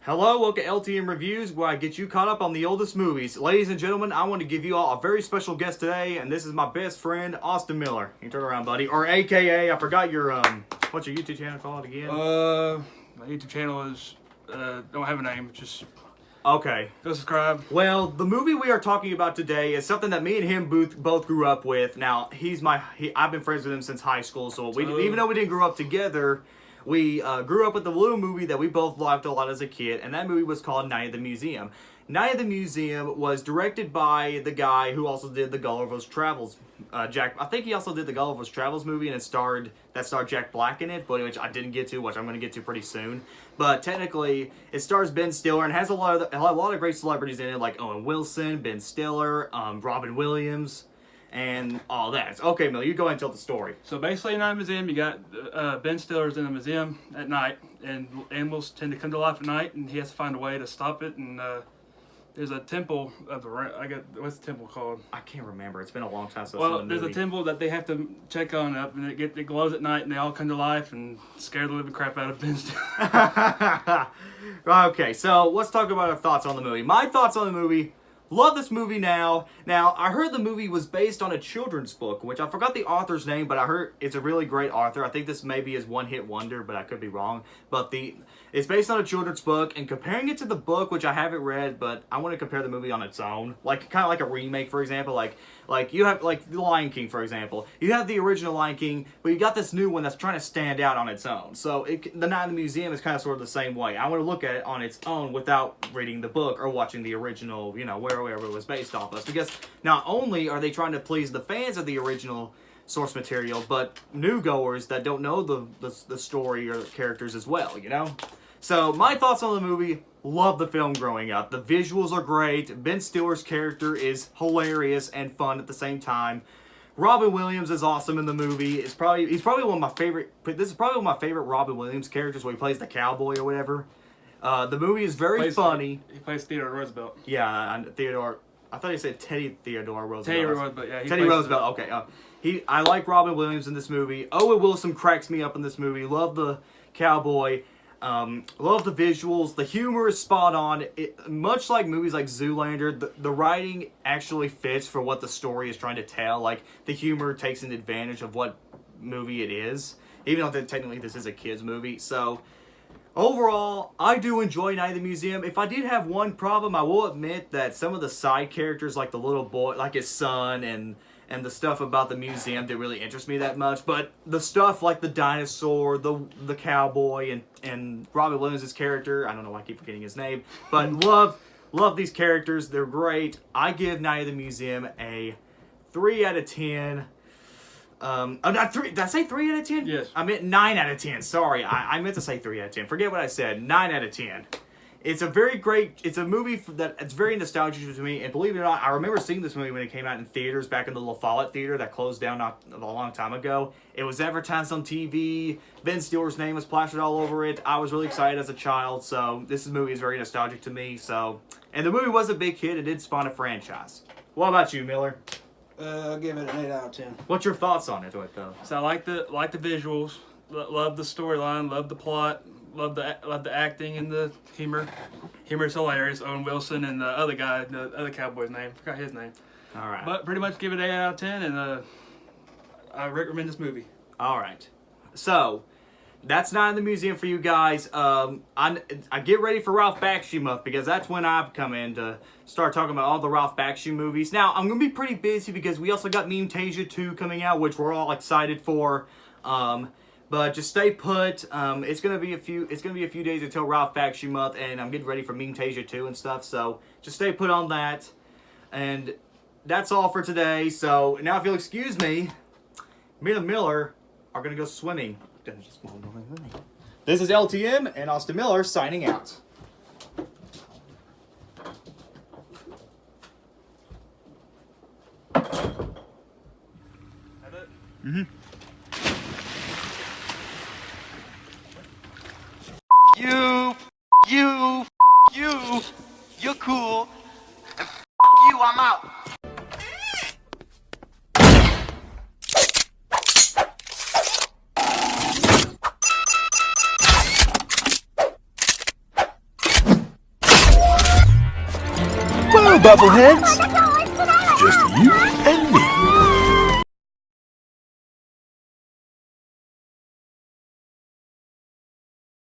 Hello, welcome to LTM Reviews, where I get you caught up on the oldest movies. Ladies and gentlemen, I want to give you all a very special guest today, and this is my best friend, Austin Miller. You can turn around, buddy. Or AKA, I forgot your, what's your YouTube channel called again? My YouTube channel is, don't have a name, just Okay. go subscribe. Well, the movie we are talking about today is something that me and him both grew up with. Now, I've been friends with him since high school, so even though we didn't grow up together, we grew up with the little movie that we both loved a lot as a kid, and that movie was called Night at the Museum. Night at the Museum was directed by the guy who also did the Gulliver's Travels. I think he also did the Gulliver's Travels movie, and it starred Jack Black in it, but which I didn't get to, which I'm going to get to pretty soon. But technically, it stars Ben Stiller and has a lot of great celebrities in it, like Owen Wilson, Ben Stiller, Robin Williams, and all that. Okay, Mel, you go ahead and tell the story. So basically, in Night Museum, you got Ben Stiller's in the museum at night, and animals tend to come to life at night, and he has to find a way to stop it. And there's a temple of what's the temple called? I can't remember. It's been a long time since Well, I've seen the there's movie. a temple that they have to check on up, and it glows at night, and they all come to life and scare the living crap out of Ben Stiller. Okay, so let's talk about our thoughts on the movie. My thoughts on the movie. Love this movie now. Now, I heard the movie was based on a children's book, which I forgot the author's name, but I heard it's a really great author. I think this maybe is one-hit wonder, but I could be wrong. But it's based on a children's book, and comparing it to the book, which I haven't read, but I want to compare the movie on its own. Like, kind of like a remake, for example. Like you have, like, The Lion King, for example. You have the original Lion King, but you got this new one that's trying to stand out on its own. So, The Night in the Museum is kind of sort of the same way. I want to look at it on its own without reading the book or watching the original, wherever it was based off of. Because not only are they trying to please the fans of the original source material, but new goers that don't know the story or the characters as well, So, my thoughts on the movie: love the film growing up. The visuals are great. Ben Stiller's character is hilarious and fun at the same time. Robin Williams is awesome in the movie. He's probably one of my favorite. This is probably one of my favorite Robin Williams characters, where he plays the cowboy or whatever. The movie is very funny. He plays Theodore Roosevelt. Yeah, Theodore. I thought he said Teddy Theodore Roosevelt. Teddy Roosevelt, yeah. Teddy Roosevelt. Okay. I like Robin Williams in this movie. Owen Wilson cracks me up in this movie. Love the cowboy. Love the visuals. The humor is spot on. Much like movies like Zoolander, the writing actually fits for what the story is trying to tell. Like, the humor takes an advantage of what movie it is, even though technically this is a kid's movie. So, overall, I do enjoy Night at the Museum. If I did have one problem, I will admit that some of the side characters, like the little boy, like his son, and the stuff about the museum didn't really interest me that much. But the stuff like the dinosaur, the cowboy, and Robin Williams' character, I don't know why I keep forgetting his name, but love these characters. They're great. I give Night at the Museum a 3 out of 10. Not 3. Did I say 3 out of 10? Yes. I meant 9 out of 10. Sorry, I meant to say 3 out of 10. Forget what I said. 9 out of 10. It's a movie it's very nostalgic to me, and believe it or not, I remember seeing this movie when it came out in theaters back in the La Follette Theater that closed down not a long time ago. It was advertised on TV. Ben Stiller's name was plastered all over it. I was really excited as a child, so this movie is very nostalgic to me. So, and the movie was a big hit. It did spawn a franchise. What about you, Miller? I'll give it an 8 out of 10. What's your thoughts on it, though? So I like the visuals, love the storyline, love the plot, love the acting and the humor. Humor is hilarious. Owen Wilson and the other guy, the other cowboy's name, forgot his name. All right. But pretty much give it 8 out of 10, and I recommend this movie. All right. So, that's Night in the Museum for you guys. I get ready for Ralph Bakshi month, because that's when I've come in to start talking about all the Ralph Bakshi movies. Now, I'm going to be pretty busy because we also got Meme-tasia 2 coming out, which we're all excited for. But just stay put. It's gonna be a few days until Ralph Bakshi month, and I'm getting ready for Meme-tasia 2 and stuff. So just stay put on that. And that's all for today. So now, if you'll excuse me, me and Miller are gonna go swimming. This is LTM and Austin Miller signing out. That's it? Mm-hmm. You're cool, and you, I'm out. bubbleheads. Just you and me.